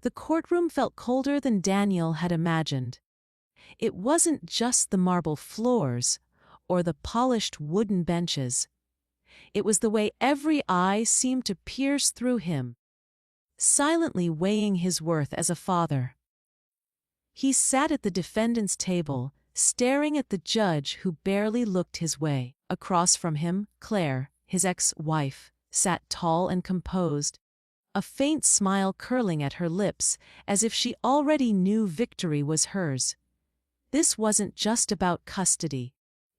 The courtroom felt colder than Daniel had imagined. It wasn't just the marble floors or the polished wooden benches. It was the way every eye seemed to pierce through him, silently weighing his worth as a father. He sat at the defendant's table, staring at the judge who barely looked his way. Across from him, Claire, his ex-wife, sat tall and composed, a faint smile curling at her lips as if she already knew victory was hers. This wasn't just about custody.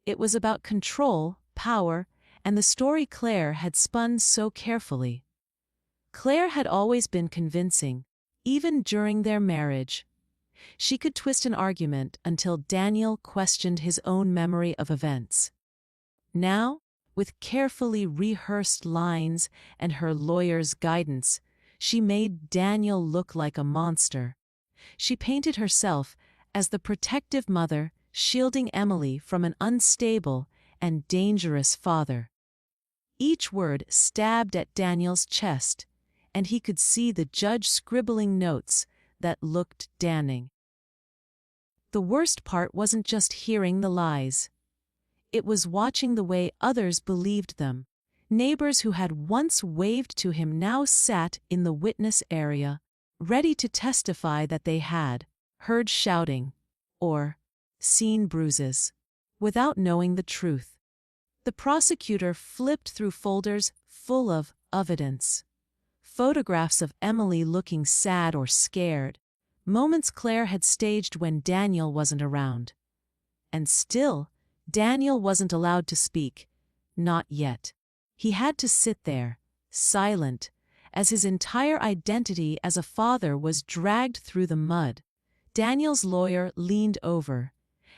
It was about control, power, and the story Claire had spun so carefully. Claire had always been convincing, even during their marriage. She could twist an argument until Daniel questioned his own memory of events. Now, with carefully rehearsed lines and her lawyer's guidance, she made Daniel look like a monster. She painted herself as the protective mother shielding Emily from an unstable and dangerous father. Each word stabbed at Daniel's chest, and he could see the judge scribbling notes that looked damning. The worst part wasn't just hearing the lies. It was watching the way others believed them. Neighbors who had once waved to him now sat in the witness area, ready to testify that they had heard shouting or seen bruises, without knowing the truth. The prosecutor flipped through folders full of evidence. Photographs of Emily looking sad or scared, moments Claire had staged when Daniel wasn't around. And still, Daniel wasn't allowed to speak, not yet. He had to sit there, silent, as his entire identity as a father was dragged through the mud. Daniel's lawyer leaned over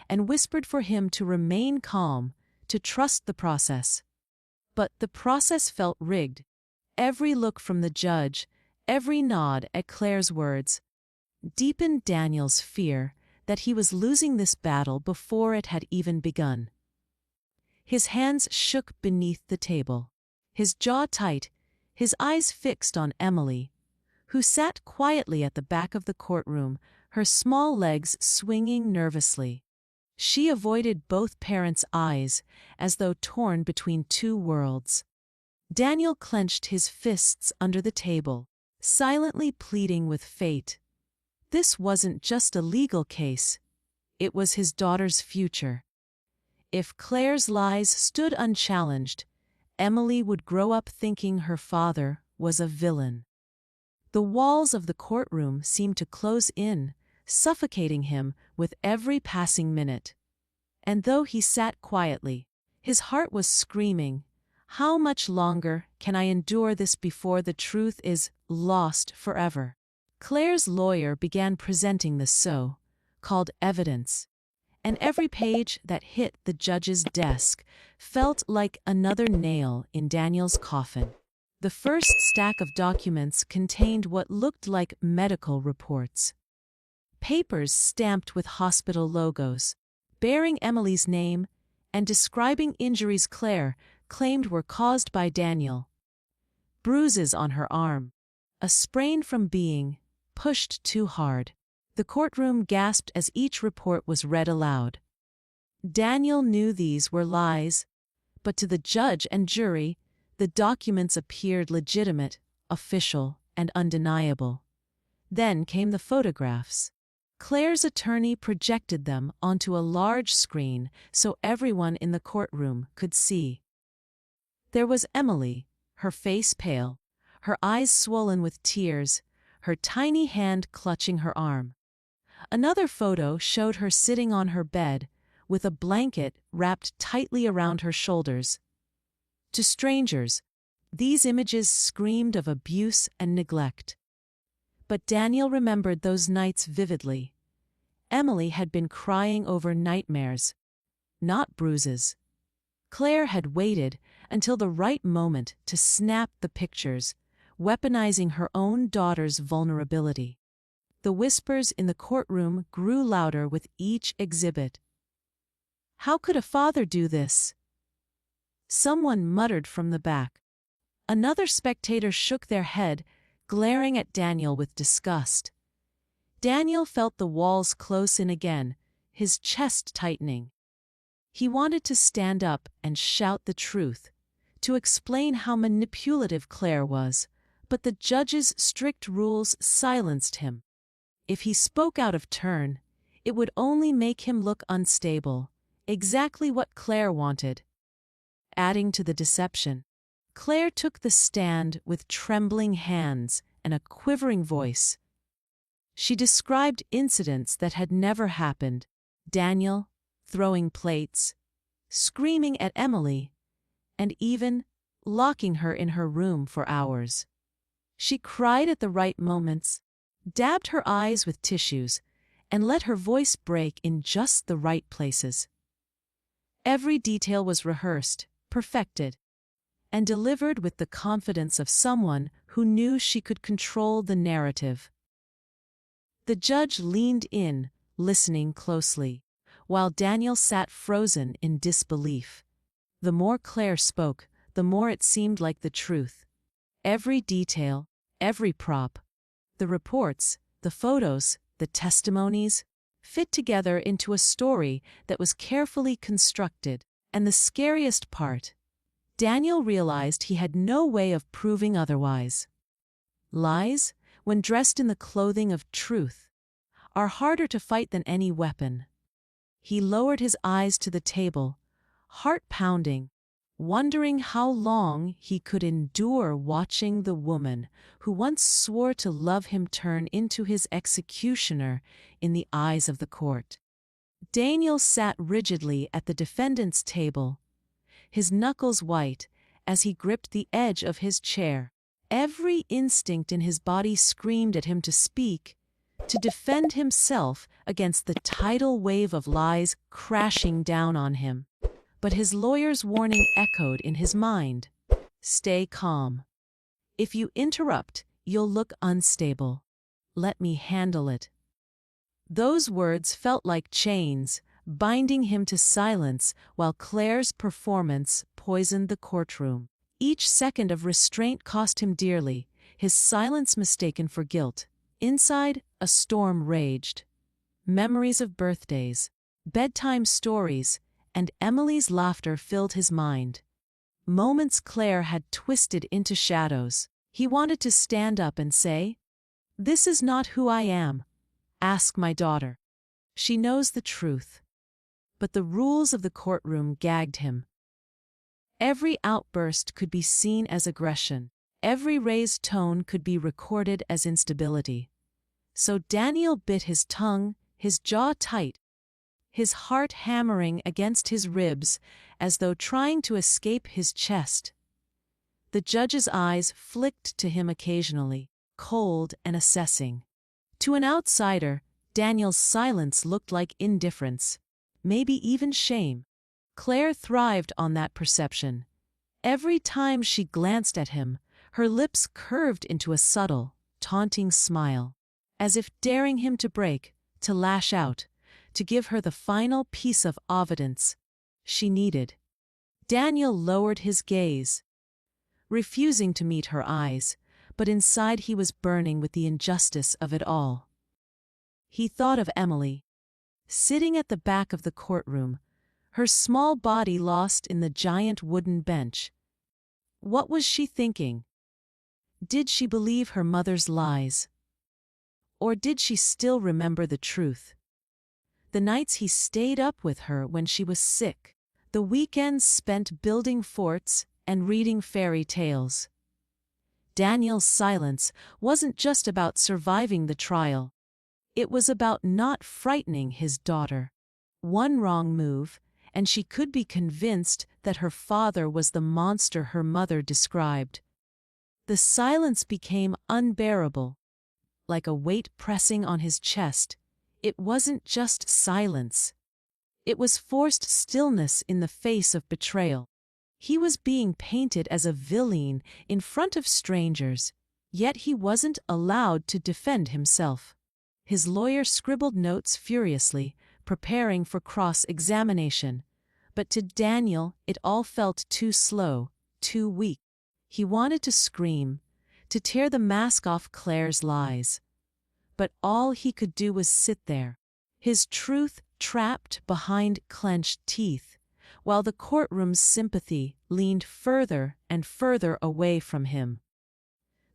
and whispered for him to remain calm, to trust the process. But the process felt rigged. Every look from the judge, every nod at Claire's words, deepened Daniel's fear that he was losing this battle before it had even begun. His hands shook beneath the table, his jaw tight, his eyes fixed on Emily, who sat quietly at the back of the courtroom, her small legs swinging nervously. She avoided both parents' eyes, as though torn between two worlds. Daniel clenched his fists under the table, silently pleading with fate. This wasn't just a legal case. It was his daughter's future. If Claire's lies stood unchallenged, Emily would grow up thinking her father was a villain. The walls of the courtroom seemed to close in, suffocating him with every passing minute. And though he sat quietly, his heart was screaming, "How much longer can I endure this before the truth is lost forever?" Claire's lawyer began presenting the so-called evidence, and every page that hit the judge's desk felt like another nail in Daniel's coffin. The first stack of documents contained what looked like medical reports. Papers stamped with hospital logos, bearing Emily's name and describing injuries Claire claimed were caused by Daniel. Bruises on her arm, a sprain from being pushed too hard. The courtroom gasped as each report was read aloud. Daniel knew these were lies, but to the judge and jury, the documents appeared legitimate, official, and undeniable. Then came the photographs. Claire's attorney projected them onto a large screen so everyone in the courtroom could see. There was Emily, her face pale, her eyes swollen with tears, her tiny hand clutching her arm. Another photo showed her sitting on her bed, with a blanket wrapped tightly around her shoulders. To strangers, these images screamed of abuse and neglect. But Daniel remembered those nights vividly. Emily had been crying over nightmares, not bruises. Claire had waited until the right moment to snap the pictures, weaponizing her own daughter's vulnerability. The whispers in the courtroom grew louder with each exhibit. "How could a father do this?" Someone muttered from the back. Another spectator shook their head, glaring at Daniel with disgust. Daniel felt the walls close in again, his chest tightening. He wanted to stand up and shout the truth, to explain how manipulative Claire was, but the judge's strict rules silenced him. If he spoke out of turn, it would only make him look unstable, exactly what Claire wanted. Adding to the deception, Claire took the stand with trembling hands and a quivering voice. She described incidents that had never happened: Daniel throwing plates, screaming at Emily, and even locking her in her room for hours. She cried at the right moments, dabbed her eyes with tissues, and let her voice break in just the right places. Every detail was rehearsed, perfected, and delivered with the confidence of someone who knew she could control the narrative. The judge leaned in, listening closely, while Daniel sat frozen in disbelief. The more Claire spoke, the more it seemed like the truth. Every detail, every prop, the reports, the photos, the testimonies, fit together into a story that was carefully constructed. And the scariest part, Daniel realized he had no way of proving otherwise. Lies, when dressed in the clothing of truth, are harder to fight than any weapon. He lowered his eyes to the table, heart pounding, wondering how long he could endure watching the woman who once swore to love him turn into his executioner in the eyes of the court. Daniel sat rigidly at the defendant's table, his knuckles white as he gripped the edge of his chair. Every instinct in his body screamed at him to speak, to defend himself against the tidal wave of lies crashing down on him. But his lawyer's warning echoed in his mind. Stay calm. If you interrupt, you'll look unstable. Let me handle it. Those words felt like chains, binding him to silence while Claire's performance poisoned the courtroom. Each second of restraint cost him dearly, his silence mistaken for guilt. Inside, a storm raged. Memories of birthdays, bedtime stories, and Emily's laughter filled his mind. Moments Claire had twisted into shadows. He wanted to stand up and say, "This is not who I am. Ask my daughter. She knows the truth." But the rules of the courtroom gagged him. Every outburst could be seen as aggression. Every raised tone could be recorded as instability. So Daniel bit his tongue, his jaw tight, his heart hammering against his ribs as though trying to escape his chest. The judge's eyes flicked to him occasionally, cold and assessing. To an outsider, Daniel's silence looked like indifference, maybe even shame. Claire thrived on that perception. Every time she glanced at him, her lips curved into a subtle, taunting smile, as if daring him to break, to lash out, to give her the final piece of evidence she needed. Daniel lowered his gaze, refusing to meet her eyes, but inside he was burning with the injustice of it all. He thought of Emily, sitting at the back of the courtroom, her small body lost in the giant wooden bench. What was she thinking? Did she believe her mother's lies? Or did she still remember the truth? The nights he stayed up with her when she was sick, the weekends spent building forts and reading fairy tales. Daniel's silence wasn't just about surviving the trial. It was about not frightening his daughter. One wrong move, and she could be convinced that her father was the monster her mother described. The silence became unbearable, like a weight pressing on his chest. It wasn't just silence. It was forced stillness in the face of betrayal. He was being painted as a villain in front of strangers, yet he wasn't allowed to defend himself. His lawyer scribbled notes furiously, preparing for cross-examination, but to Daniel it all felt too slow, too weak. He wanted to scream, to tear the mask off Claire's lies. but all he could do was sit there, his truth trapped behind clenched teeth, while the courtroom's sympathy leaned further and further away from him.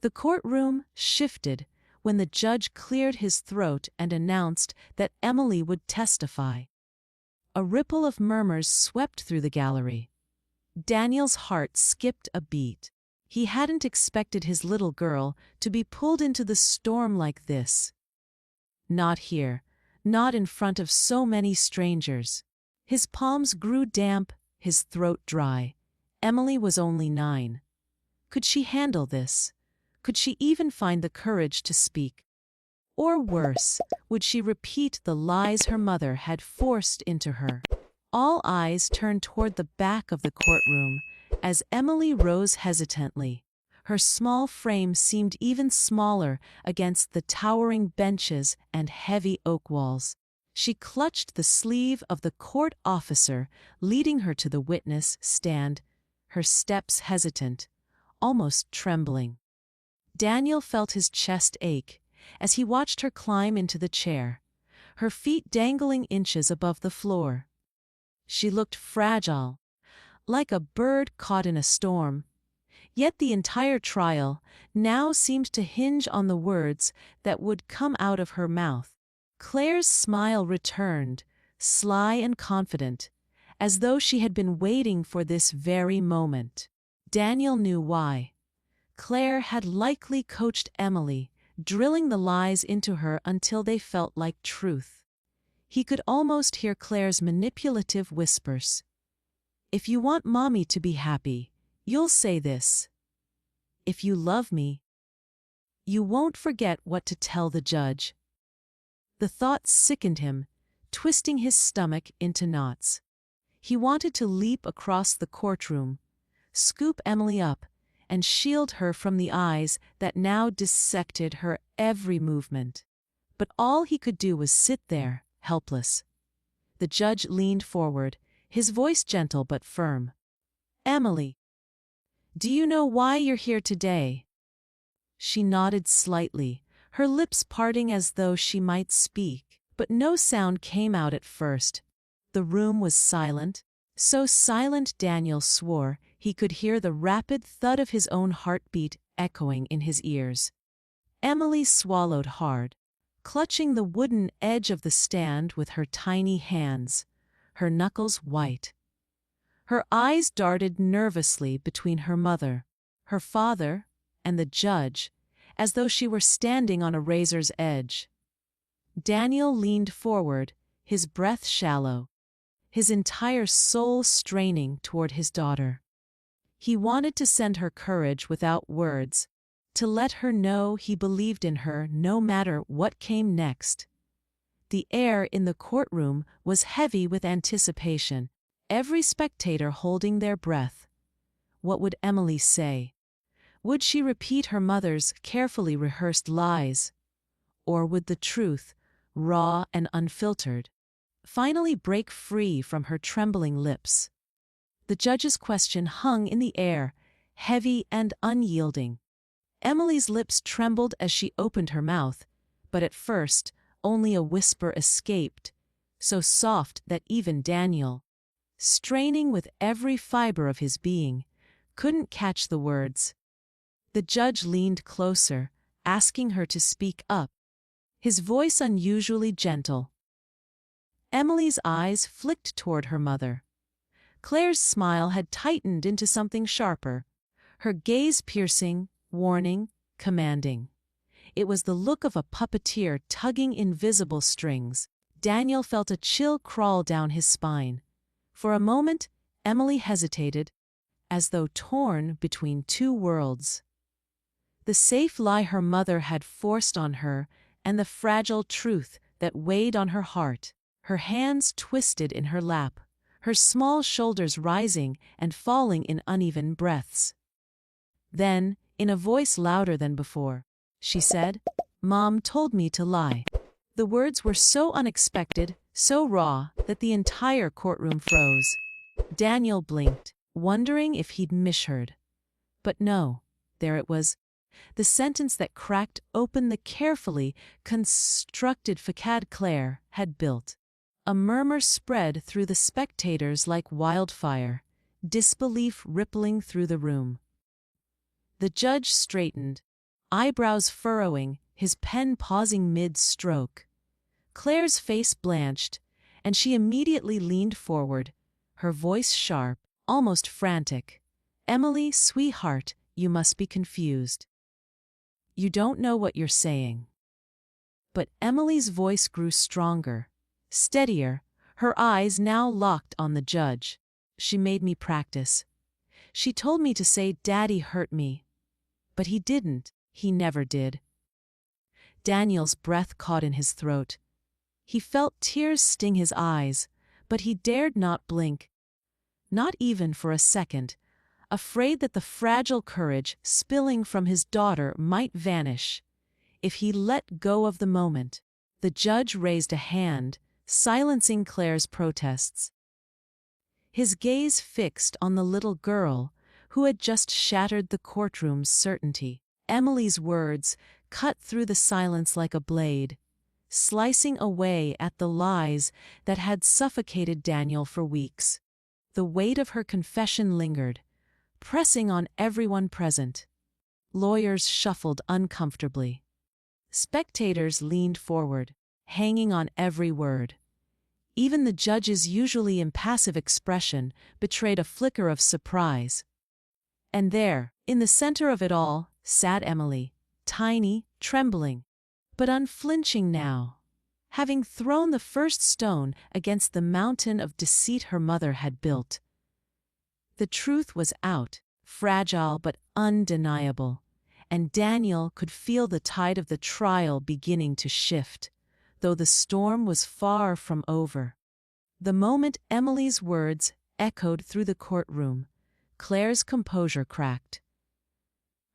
The courtroom shifted when the judge cleared his throat and announced that Emily would testify. A ripple of murmurs swept through the gallery. Daniel's heart skipped a beat. He hadn't expected his little girl to be pulled into the storm like this. Not here, not in front of so many strangers. His palms grew damp, his throat dry. Emily was only 9. Could she handle this? Could she even find the courage to speak? Or worse, would she repeat the lies her mother had forced into her? All eyes turned toward the back of the courtroom as Emily rose hesitantly. Her small frame seemed even smaller against the towering benches and heavy oak walls. She clutched the sleeve of the court officer leading her to the witness stand, her steps hesitant, almost trembling. Daniel felt his chest ache as he watched her climb into the chair, her feet dangling inches above the floor. She looked fragile, like a bird caught in a storm. Yet the entire trial now seemed to hinge on the words that would come out of her mouth. Claire's smile returned, sly and confident, as though she had been waiting for this very moment. Daniel knew why. Claire had likely coached Emily, drilling the lies into her until they felt like truth. He could almost hear Claire's manipulative whispers. "If you want Mommy to be happy, you'll say this. If you love me, you won't forget what to tell the judge." The thought sickened him, twisting his stomach into knots. He wanted to leap across the courtroom, scoop Emily up, and shield her from the eyes that now dissected her every movement. But all he could do was sit there, helpless. The judge leaned forward, his voice gentle but firm. "Emily, do you know why you're here today?" She nodded slightly, her lips parting as though she might speak, but no sound came out at first. The room was silent, so silent Daniel swore he could hear the rapid thud of his own heartbeat echoing in his ears. Emily swallowed hard, clutching the wooden edge of the stand with her tiny hands, her knuckles white. Her eyes darted nervously between her mother, her father, and the judge, as though she were standing on a razor's edge. Daniel leaned forward, his breath shallow, his entire soul straining toward his daughter. He wanted to send her courage without words, to let her know he believed in her no matter what came next. The air in the courtroom was heavy with anticipation, every spectator holding their breath. What would Emily say? Would she repeat her mother's carefully rehearsed lies? Or would the truth, raw and unfiltered, finally break free from her trembling lips? The judge's question hung in the air, heavy and unyielding. Emily's lips trembled as she opened her mouth, but at first only a whisper escaped, so soft that even Daniel, straining with every fiber of his being, couldn't catch the words. The judge leaned closer, asking her to speak up, his voice unusually gentle. Emily's eyes flicked toward her mother. Claire's smile had tightened into something sharper, her gaze piercing, warning, commanding. It was the look of a puppeteer tugging invisible strings. Daniel felt a chill crawl down his spine. For a moment, Emily hesitated, as though torn between two worlds. The safe lie her mother had forced on her, and the fragile truth that weighed on her heart. Her hands twisted in her lap, her small shoulders rising and falling in uneven breaths. Then, in a voice louder than before, she said, "Mom told me to lie." The words were so unexpected, so raw, that the entire courtroom froze. Daniel blinked, wondering if he'd misheard. But no, there it was, the sentence that cracked open the carefully constructed facade Claire had built. A murmur spread through the spectators like wildfire, disbelief rippling through the room. The judge straightened, eyebrows furrowing, his pen pausing mid-stroke. Claire's face blanched, and she immediately leaned forward, her voice sharp, almost frantic. "Emily, sweetheart, you must be confused. You don't know what you're saying." But Emily's voice grew stronger, steadier, her eyes now locked on the judge. "She made me practice. She told me to say Daddy hurt me. But he didn't, he never did." Daniel's breath caught in his throat. He felt tears sting his eyes, but he dared not blink. Not even for a second, afraid that the fragile courage spilling from his daughter might vanish if he let go of the moment. The judge raised a hand, silencing Claire's protests. His gaze fixed on the little girl who had just shattered the courtroom's certainty. Emily's words cut through the silence like a blade, slicing away at the lies that had suffocated Daniel for weeks. The weight of her confession lingered, pressing on everyone present. Lawyers shuffled uncomfortably. Spectators leaned forward, hanging on every word. Even the judge's usually impassive expression betrayed a flicker of surprise. And there, in the center of it all, sat Emily, tiny, trembling, but unflinching now, having thrown the first stone against the mountain of deceit her mother had built. The truth was out, fragile but undeniable, and Daniel could feel the tide of the trial beginning to shift, though the storm was far from over. The moment Emily's words echoed through the courtroom, Claire's composure cracked.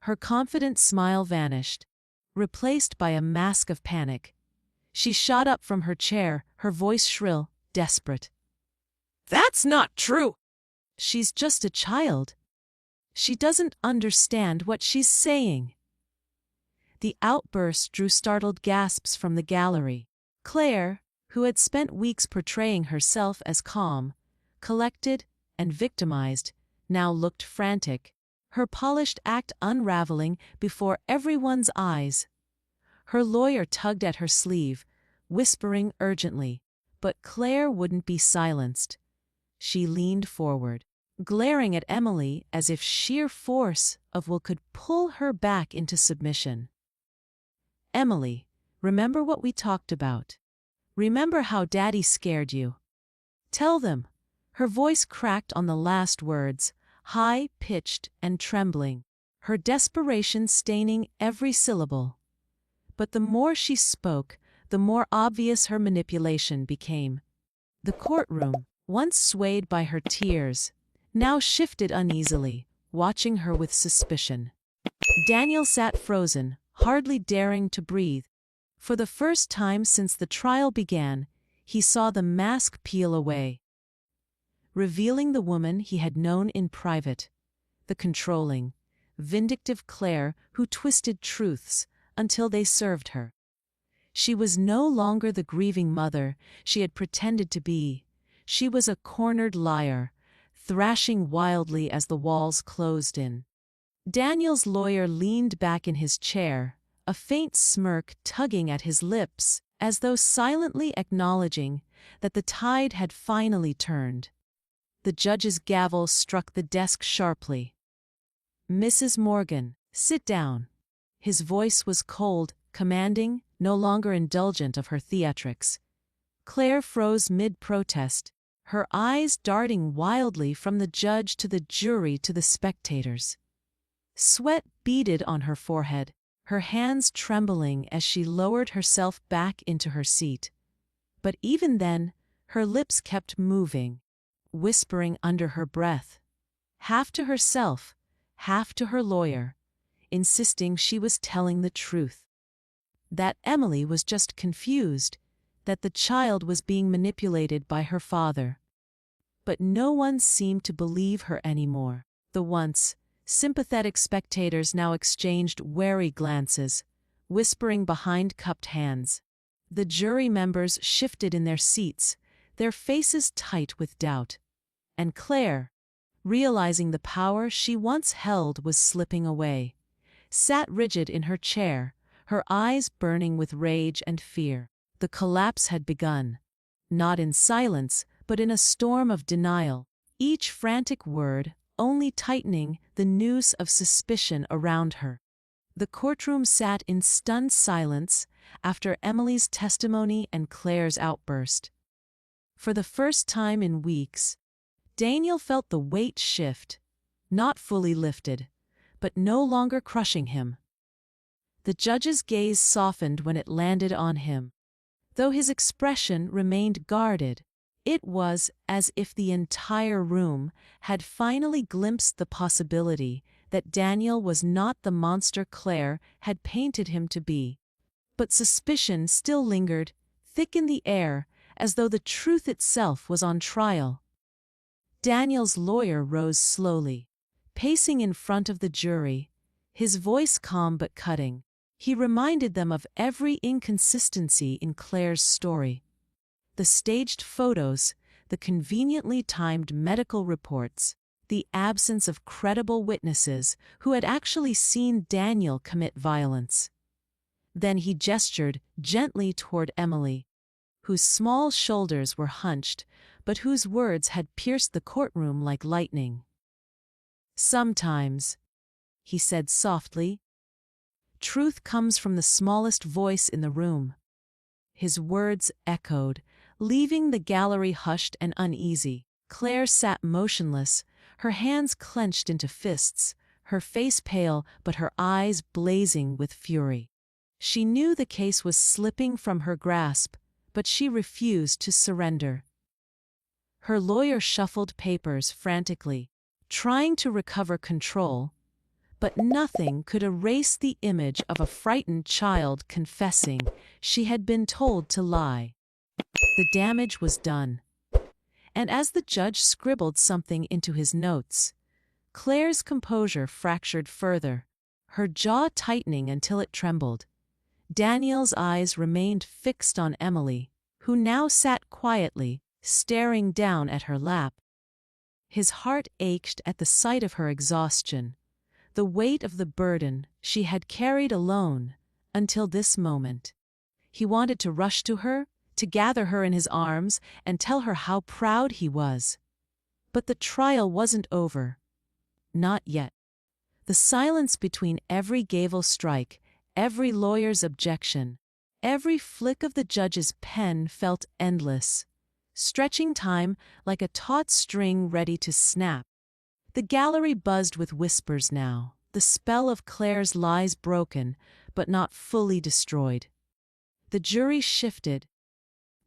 Her confident smile vanished, replaced by a mask of panic. She shot up from her chair, her voice shrill, desperate. "That's not true!" "She's just a child. She doesn't understand what she's saying." The outburst drew startled gasps from the gallery. Claire, who had spent weeks portraying herself as calm, collected, and victimized, now looked frantic, her polished act unraveling before everyone's eyes. Her lawyer tugged at her sleeve, whispering urgently, but Claire wouldn't be silenced. She leaned forward, glaring at Emily as if sheer force of will could pull her back into submission. "Emily, remember what we talked about. Remember how Daddy scared you. Tell them." Her voice cracked on the last words, high-pitched and trembling, her desperation staining every syllable. But the more she spoke, the more obvious her manipulation became. The courtroom, once swayed by her tears, now shifted uneasily, watching her with suspicion. Daniel sat frozen, hardly daring to breathe. For the first time since the trial began, he saw the mask peel away, revealing the woman he had known in private, the controlling, vindictive Claire who twisted truths until they served her. She was no longer the grieving mother she had pretended to be. She was a cornered liar, thrashing wildly as the walls closed in. Daniel's lawyer leaned back in his chair, a faint smirk tugging at his lips, as though silently acknowledging that the tide had finally turned. The judge's gavel struck the desk sharply. "Mrs. Morgan, sit down." His voice was cold, commanding, no longer indulgent of her theatrics. Claire froze mid-protest, her eyes darting wildly from the judge to the jury to the spectators. Sweat beaded on her forehead, her hands trembling as she lowered herself back into her seat. But even then, her lips kept moving, whispering under her breath, half to herself, half to her lawyer, insisting she was telling the truth. That Emily was just confused, that the child was being manipulated by her father. But no one seemed to believe her anymore. The once Sympathetic spectators now exchanged wary glances, whispering behind cupped hands. The jury members shifted in their seats, their faces tight with doubt. And Claire, realizing the power she once held was slipping away, sat rigid in her chair, her eyes burning with rage and fear. The collapse had begun, not in silence, but in a storm of denial, each frantic word only tightening the noose of suspicion around her. The courtroom sat in stunned silence after Emily's testimony and Claire's outburst. For the first time in weeks, Daniel felt the weight shift, not fully lifted, but no longer crushing him. The judge's gaze softened when it landed on him. Though his expression remained guarded, it was as if the entire room had finally glimpsed the possibility that Daniel was not the monster Claire had painted him to be. But suspicion still lingered, thick in the air, as though the truth itself was on trial. Daniel's lawyer rose slowly, pacing in front of the jury, his voice calm but cutting. He reminded them of every inconsistency in Claire's story. The staged photos, the conveniently timed medical reports, the absence of credible witnesses who had actually seen Daniel commit violence. Then he gestured gently toward Emily, whose small shoulders were hunched, but whose words had pierced the courtroom like lightning. "Sometimes," he said softly, "truth comes from the smallest voice in the room." His words echoed, leaving the gallery hushed and uneasy. Claire sat motionless, her hands clenched into fists, her face pale but her eyes blazing with fury. She knew the case was slipping from her grasp, but she refused to surrender. Her lawyer shuffled papers frantically, trying to recover control, but nothing could erase the image of a frightened child confessing she had been told to lie. The damage was done. And as the judge scribbled something into his notes, Claire's composure fractured further, her jaw tightening until it trembled. Daniel's eyes remained fixed on Emily, who now sat quietly, staring down at her lap. His heart ached at the sight of her exhaustion, the weight of the burden she had carried alone until this moment. He wanted to rush to her, to gather her in his arms and tell her how proud he was. But the trial wasn't over. Not yet. The silence between every gavel strike, every lawyer's objection, every flick of the judge's pen felt endless, stretching time like a taut string ready to snap. The gallery buzzed with whispers now, the spell of Claire's lies broken, but not fully destroyed. The jury shifted,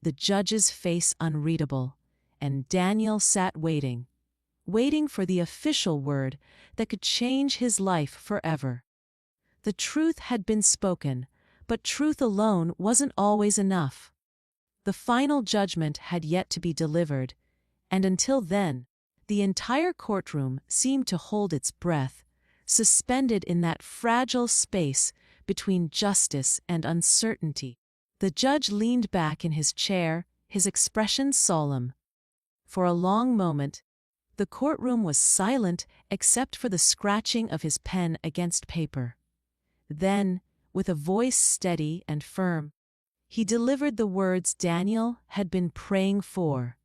the judge's face unreadable, and Daniel sat waiting for the official word that could change his life forever. The truth had been spoken, but truth alone wasn't always enough. The final judgment had yet to be delivered, and until then, the entire courtroom seemed to hold its breath, suspended in that fragile space between justice and uncertainty. The judge leaned back in his chair, his expression solemn. For a long moment, the courtroom was silent except for the scratching of his pen against paper. Then, with a voice steady and firm, he delivered the words Daniel had been praying for.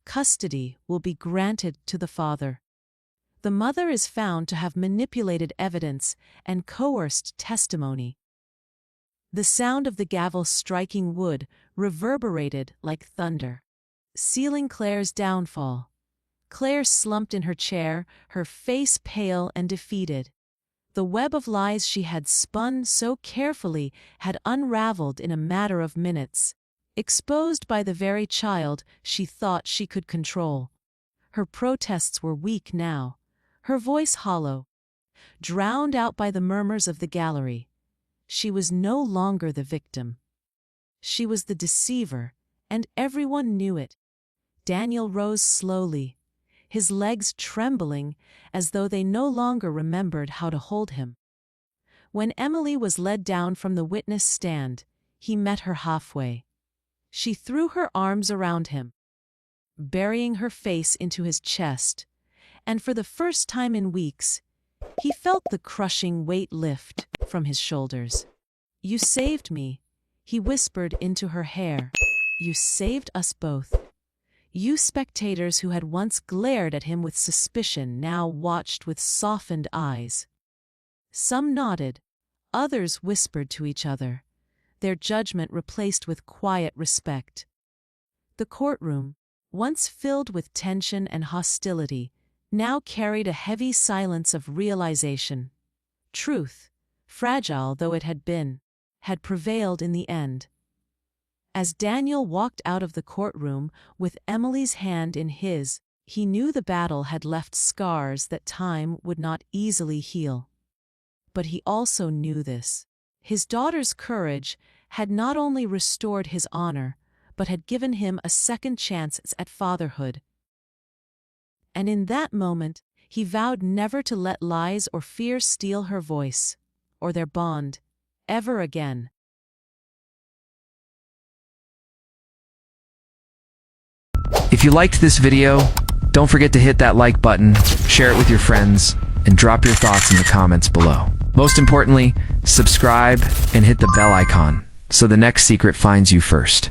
"Custody will be granted to the father. The mother is found to have manipulated evidence and coerced testimony." The sound of the gavel striking wood reverberated like thunder, sealing Claire's downfall. Claire slumped in her chair, her face pale and defeated. The web of lies she had spun so carefully had unraveled in a matter of minutes, exposed by the very child she thought she could control. Her protests were weak now, her voice hollow, drowned out by the murmurs of the gallery. She was no longer the victim. She was the deceiver, and everyone knew it. Daniel rose slowly, his legs trembling as though they no longer remembered how to hold him. When Emily was led down from the witness stand, he met her halfway. She threw her arms around him, burying her face into his chest, and for the first time in weeks, he felt the crushing weight lift from his shoulders. "You saved me," he whispered into her hair. "You saved us both." You spectators who had once glared at him with suspicion now watched with softened eyes. Some nodded, others whispered to each other, their judgment replaced with quiet respect. The courtroom, once filled with tension and hostility, now carried a heavy silence of realization. Truth, fragile though it had been, had prevailed in the end. As Daniel walked out of the courtroom with Emily's hand in his, he knew the battle had left scars that time would not easily heal. But he also knew this. His daughter's courage had not only restored his honor, but had given him a second chance at fatherhood. And in that moment, he vowed never to let lies or fear steal her voice, or their bond, ever again. If you liked this video, don't forget to hit that like button, share it with your friends, and drop your thoughts in the comments below. Most importantly, subscribe and hit the bell icon so the next secret finds you first.